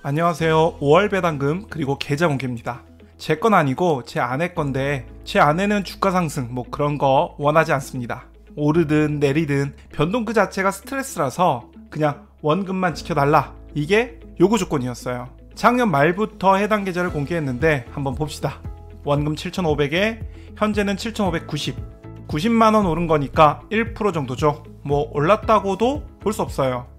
안녕하세요. 5월 배당금 그리고 계좌 공개입니다. 제 건 아니고 제 아내 건데 제 아내는 주가 상승 뭐 그런 거 원하지 않습니다. 오르든 내리든 변동 그 자체가 스트레스라서 그냥 원금만 지켜달라, 이게 요구 조건이었어요. 작년 말부터 해당 계좌를 공개했는데 한번 봅시다. 원금 7,500에 현재는 7,590, 90만원 오른 거니까 1% 정도죠. 뭐 올랐다고도 볼 수 없어요.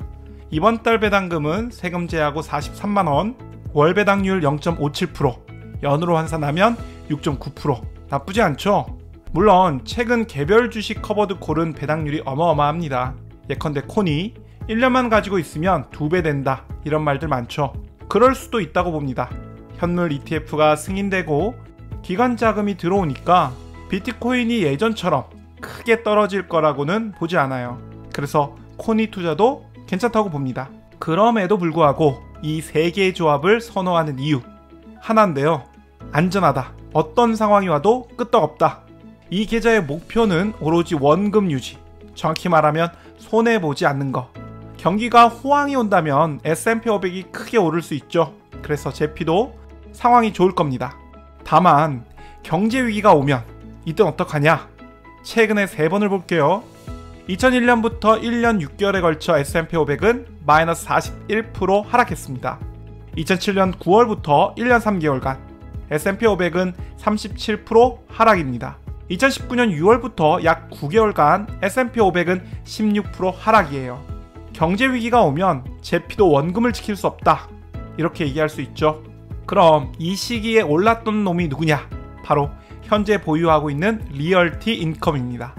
이번 달 배당금은 세금 제하고 43만원, 월 배당률 0.57%, 연으로 환산하면 6.9%. 나쁘지 않죠? 물론 최근 개별 주식 커버드 콜은 배당률이 어마어마합니다. 예컨대 코니 1년만 가지고 있으면 2배 된다, 이런 말들 많죠. 그럴 수도 있다고 봅니다. 현물 ETF가 승인되고 기관 자금이 들어오니까 비트코인이 예전처럼 크게 떨어질 거라고는 보지 않아요. 그래서 코니 투자도 괜찮다고 봅니다. 그럼에도 불구하고 이 세 개의 조합을 선호하는 이유 하나인데요. 안전하다. 어떤 상황이 와도 끄떡없다. 이 계좌의 목표는 오로지 원금 유지, 정확히 말하면 손해보지 않는 거. 경기가 호황이 온다면 S&P 500이 크게 오를 수 있죠. 그래서 제피도 상황이 좋을 겁니다. 다만 경제 위기가 오면 이땐 어떡하냐? 최근에 3번을 볼게요. 2001년부터 1년 6개월에 걸쳐 S&P 500은 마이너스 41% 하락했습니다. 2007년 9월부터 1년 3개월간 S&P 500은 37% 하락입니다. 2019년 6월부터 약 9개월간 S&P 500은 16% 하락이에요. 경제 위기가 오면 제피도 원금을 지킬 수 없다, 이렇게 얘기할 수 있죠. 그럼 이 시기에 올랐던 놈이 누구냐? 바로 현재 보유하고 있는 리얼티 인컴입니다.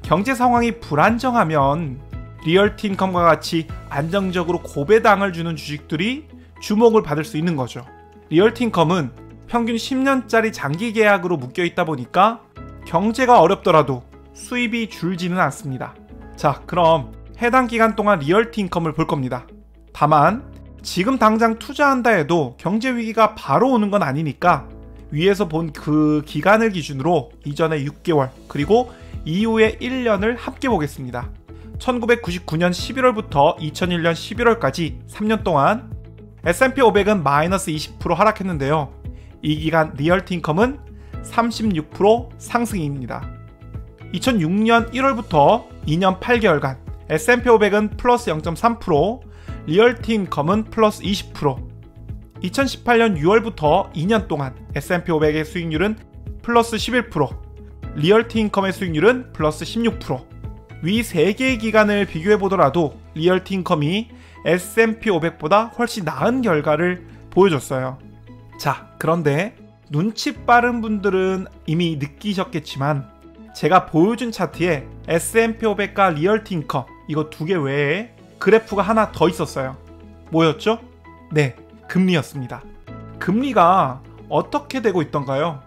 경제 상황이 불안정하면 리얼티 인컴과 같이 안정적으로 고배당을 주는 주식들이 주목을 받을 수 있는 거죠. 리얼티 인컴은 평균 10년짜리 장기 계약으로 묶여 있다 보니까 경제가 어렵더라도 수입이 줄지는 않습니다. 자, 그럼 해당 기간 동안 리얼티 인컴을 볼 겁니다. 다만 지금 당장 투자한다 해도 경제 위기가 바로 오는 건 아니니까 위에서 본 그 기간을 기준으로 이전에 6개월 그리고 이후에 1년을 함께 보겠습니다. 1999년 11월부터 2001년 11월까지 3년 동안 S&P 500은 마이너스 20% 하락했는데요. 이 기간 리얼티 인컴은 36% 상승입니다. 2006년 1월부터 2년 8개월간 S&P 500은 플러스 0.3%, 리얼티 인컴은 플러스 20%. 2018년 6월부터 2년 동안 S&P 500의 수익률은 플러스 11%, 리얼티 인컴의 수익률은 플러스 16%. 위 3개의 기간을 비교해보더라도 리얼티 인컴이 S&P 500보다 훨씬 나은 결과를 보여줬어요. 자, 그런데 눈치 빠른 분들은 이미 느끼셨겠지만 제가 보여준 차트에 S&P 500과 리얼티 인컴 이거 2개 외에 그래프가 하나 더 있었어요. 뭐였죠? 네, 금리였습니다. 금리가 어떻게 되고 있던가요?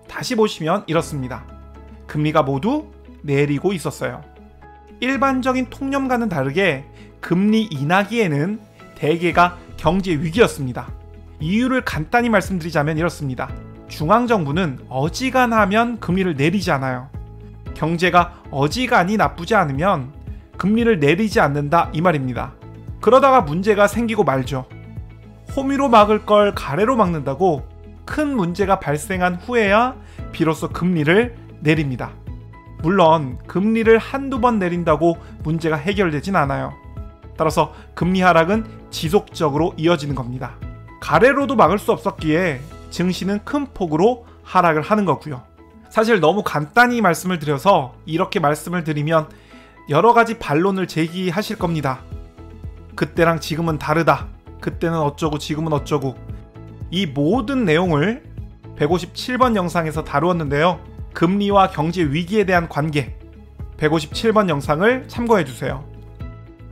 다시 보시면 이렇습니다. 금리가 모두 내리고 있었어요. 일반적인 통념과는 다르게 금리 인하기에는 대개가 경제 위기였습니다. 이유를 간단히 말씀드리자면 이렇습니다. 중앙정부는 어지간하면 금리를 내리지 않아요. 경제가 어지간히 나쁘지 않으면 금리를 내리지 않는다, 이 말입니다. 그러다가 문제가 생기고 말죠. 호미로 막을 걸 가래로 막는다고 큰 문제가 발생한 후에야 비로소 금리를 내립니다. 물론 금리를 한두 번 내린다고 문제가 해결되진 않아요. 따라서 금리 하락은 지속적으로 이어지는 겁니다. 가래로도 막을 수 없었기에 증시는 큰 폭으로 하락을 하는 거고요. 사실 너무 간단히 말씀을 드려서 이렇게 말씀을 드리면 여러 가지 반론을 제기하실 겁니다. 그때랑 지금은 다르다. 그때는 어쩌고 지금은 어쩌고. 이 모든 내용을 157번 영상에서 다루었는데요. 금리와 경제 위기에 대한 관계 157번 영상을 참고해주세요.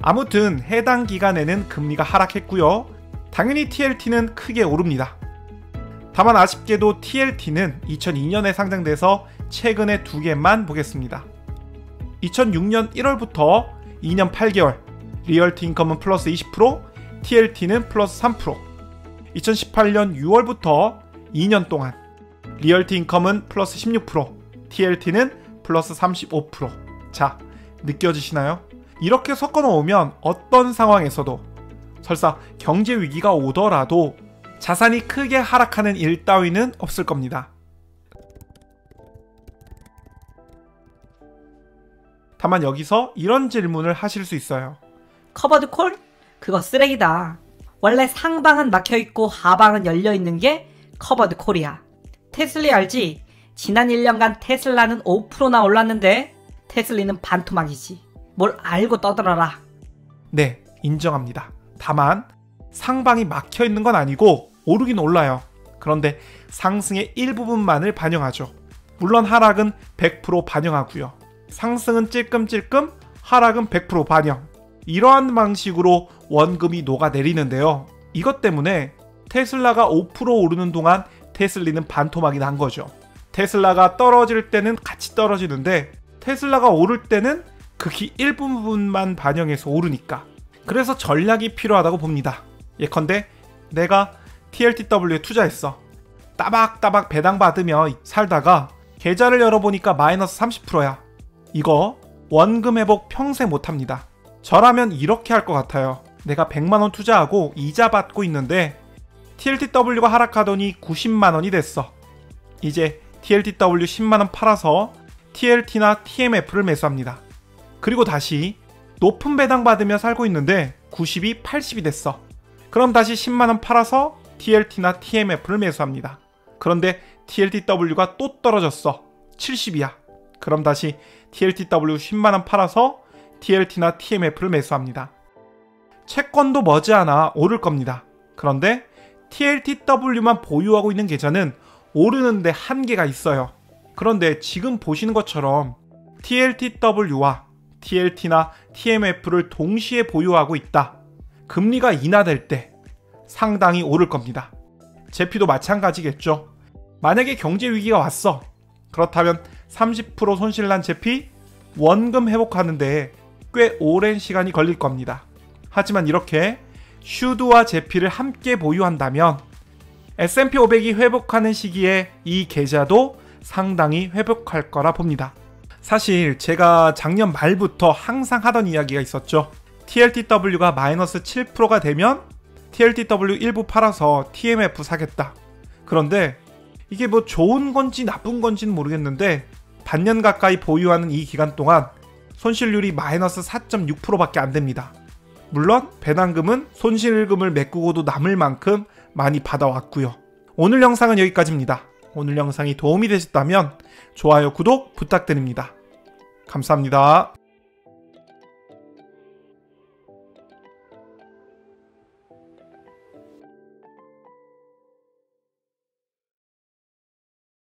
아무튼 해당 기간에는 금리가 하락했고요. 당연히 TLT는 크게 오릅니다. 다만 아쉽게도 TLT는 2002년에 상장돼서 최근에 2개만 보겠습니다. 2006년 1월부터 2년 8개월 리얼티 인컴은 플러스 20%, TLT는 플러스 3%. 2018년 6월부터 2년 동안 리얼티 인컴은 플러스 16%, TLT는 플러스 35%. 자, 느껴지시나요? 이렇게 섞어 놓으면 어떤 상황에서도 설사 경제 위기가 오더라도 자산이 크게 하락하는 일 따위는 없을 겁니다. 다만 여기서 이런 질문을 하실 수 있어요. 커버드 콜? 그거 쓰레기다. 원래 상방은 막혀있고 하방은 열려있는 게 커버드 콜이야. 테슬리 알지? 지난 1년간 테슬라는 5%나 올랐는데 테슬리는 반토막이지. 뭘 알고 떠들어라. 네, 인정합니다. 다만 상방이 막혀있는 건 아니고 오르긴 올라요. 그런데 상승의 일부분만을 반영하죠. 물론 하락은 100% 반영하고요. 상승은 찔끔찔끔, 하락은 100% 반영. 이러한 방식으로 원금이 녹아내리는데요. 이것 때문에 테슬라가 5% 오르는 동안 테슬리는 반토막이 난 거죠. 테슬라가 떨어질 때는 같이 떨어지는데 테슬라가 오를 때는 극히 일부분만 반영해서 오르니까. 그래서 전략이 필요하다고 봅니다. 예컨대 내가 TLTW에 투자했어. 따박따박 배당받으며 살다가 계좌를 열어보니까 마이너스 30%야. 이거 원금 회복 평생 못합니다. 저라면 이렇게 할 것 같아요. 내가 100만원 투자하고 이자 받고 있는데 TLTW가 하락하더니 90만원이 됐어. 이제 TLTW 10만원 팔아서 TLT나 TMF를 매수합니다. 그리고 다시 높은 배당 받으며 살고 있는데 90이 80이 됐어. 그럼 다시 10만원 팔아서 TLT나 TMF를 매수합니다. 그런데 TLTW가 또 떨어졌어. 70이야. 그럼 다시 TLTW 10만원 팔아서 TLT나 TMF를 매수합니다. 채권도 머지않아 오를 겁니다. 그런데 TLTW만 보유하고 있는 계좌는 오르는데 한계가 있어요. 그런데 지금 보시는 것처럼 TLTW와 TLT나 TMF를 동시에 보유하고 있다. 금리가 인하될 때 상당히 오를 겁니다. 제피도 마찬가지겠죠. 만약에 경제 위기가 왔어. 그렇다면 30% 손실난 제피 원금 회복하는데 꽤 오랜 시간이 걸릴 겁니다. 하지만 이렇게 슈드와 제피를 함께 보유한다면 S&P 500이 회복하는 시기에 이 계좌도 상당히 회복할 거라 봅니다. 사실 제가 작년 말부터 항상 하던 이야기가 있었죠. TLTW가 마이너스 7%가 되면 TLTW 일부 팔아서 TMF 사겠다. 그런데 이게 뭐 좋은 건지 나쁜 건지는 모르겠는데 반년 가까이 보유하는 이 기간 동안 손실률이 마이너스 4.6%밖에 안 됩니다. 물론 배당금은 손실금을 메꾸고도 남을 만큼 많이 받아왔고요. 오늘 영상은 여기까지입니다. 오늘 영상이 도움이 되셨다면 좋아요, 구독 부탁드립니다. 감사합니다.